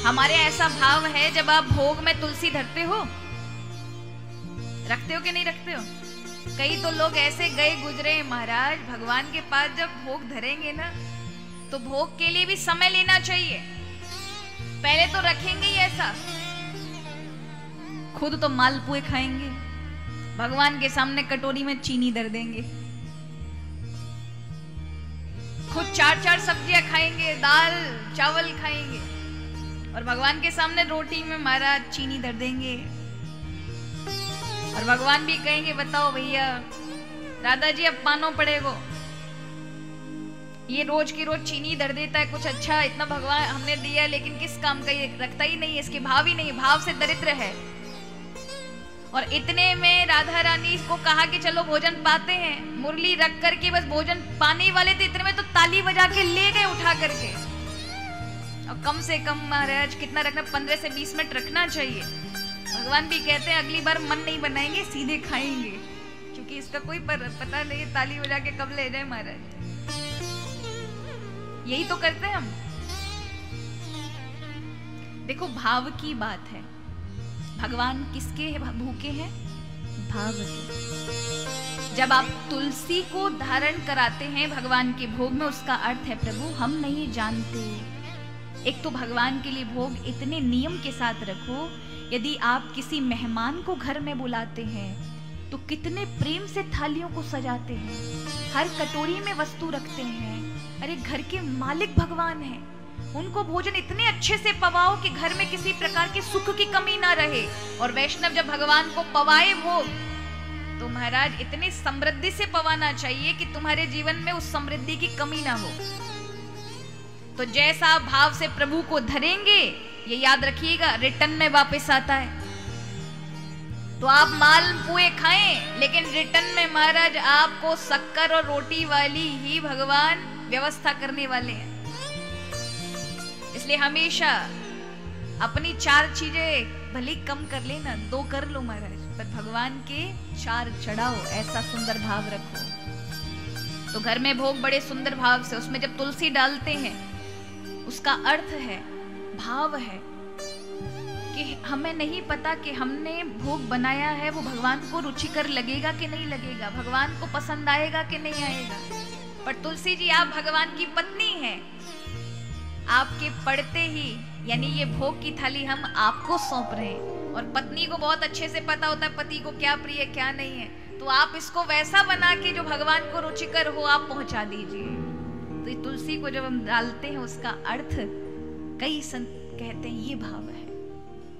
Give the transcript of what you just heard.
हमारे ऐसा भाव है, जब आप भोग में तुलसी धरते हो, रखते हो कि नहीं रखते हो? कई तो लोग ऐसे गए गुजरे महाराज, भगवान के पास जब भोग धरेंगे ना, तो भोग के लिए भी समय लेना चाहिए। पहले तो रखेंगे ही ऐसा, खुद तो मालपुए खाएंगे, भगवान के सामने कटोरी में चीनी धर देंगे, खुद 4-4 सब्जियां खाएंगे, दाल चावल खाएंगे, और भगवान के सामने रोटी में महाराज चीनी धर देंगे। और भगवान भी कहेंगे बताओ भैया राधा जी अब पानो पड़ेगो, ये रोज की रोज चीनी धर देता है, कुछ अच्छा इतना भगवान हमने दिया लेकिन किस काम का, ये रखता ही नहीं है, इसके भाव ही नहीं, भाव से दरिद्र है। और इतने में राधा रानी को कहा कि चलो भोजन पाते हैं, मुरली रख करके बस भोजन पाने वाले थे, इतने में तो ताली बजा के ले गए उठा करके। और कम से कम महाराज कितना रखना, 15 से 20 मिनट रखना चाहिए। भगवान भी कहते हैं अगली बार मन नहीं बनाएंगे, सीधे खाएंगे, क्योंकि इसका कोई पता नहीं ताली बजा के कब ले जाए महाराज। यही तो करते हैं हम। देखो भाव की बात है, भगवान किसके भूखे हैं? भाव के। जब आप तुलसी को धारण कराते हैं भगवान के भोग में, उसका अर्थ है प्रभु हम नहीं जानते। एक तो भगवान के लिए भोग इतने नियम के साथ रखो, यदि आप किसी मेहमान को घर में बुलाते हैं तो कितने प्रेम से थालियों को सजाते हैं, हर कटोरी में वस्तु रखते हैं। अरे घर के मालिक भगवान हैं, उनको भोजन इतने अच्छे से पवाओ कि घर में किसी प्रकार के सुख की कमी ना रहे। और वैष्णव जब भगवान को पवाए भोग, तो महाराज इतनी समृद्धि से पवाना चाहिए कि तुम्हारे जीवन में उस समृद्धि की कमी ना हो। तो जैसा भाव से प्रभु को धरेंगे, ये याद रखिएगा, रिटर्न में वापस आता है। तो आप मालपुए खाएं, लेकिन रिटर्न में महाराज आपको शक्कर और रोटी वाली ही भगवान व्यवस्था करने वाले हैं। इसलिए हमेशा अपनी 4 चीजें भले कम कर लेना, 2 कर लो महाराज, पर भगवान के 4 चढ़ाओ, ऐसा सुंदर भाव रखो। तो घर में भोग बड़े सुंदर भाव से, उसमें जब तुलसी डालते हैं उसका अर्थ है, भाव है कि हमें नहीं पता कि हमने भोग बनाया है वो भगवान को रुचिकर लगेगा कि नहीं लगेगा, भगवान को पसंद आएगा कि नहीं आएगा। पर तुलसी जी आप भगवान की पत्नी हैं, आपके पढ़ते ही यानी ये भोग की थाली हम आपको सौंप रहे हैं। और पत्नी को बहुत अच्छे से पता होता है पति को क्या प्रिय है क्या नहीं है, तो आप इसको वैसा बना के जो भगवान को रुचिकर हो आप पहुंचा दीजिए। तो ये तुलसी को जब हम डालते हैं उसका अर्थ कई संत कहते हैं ये भाव है।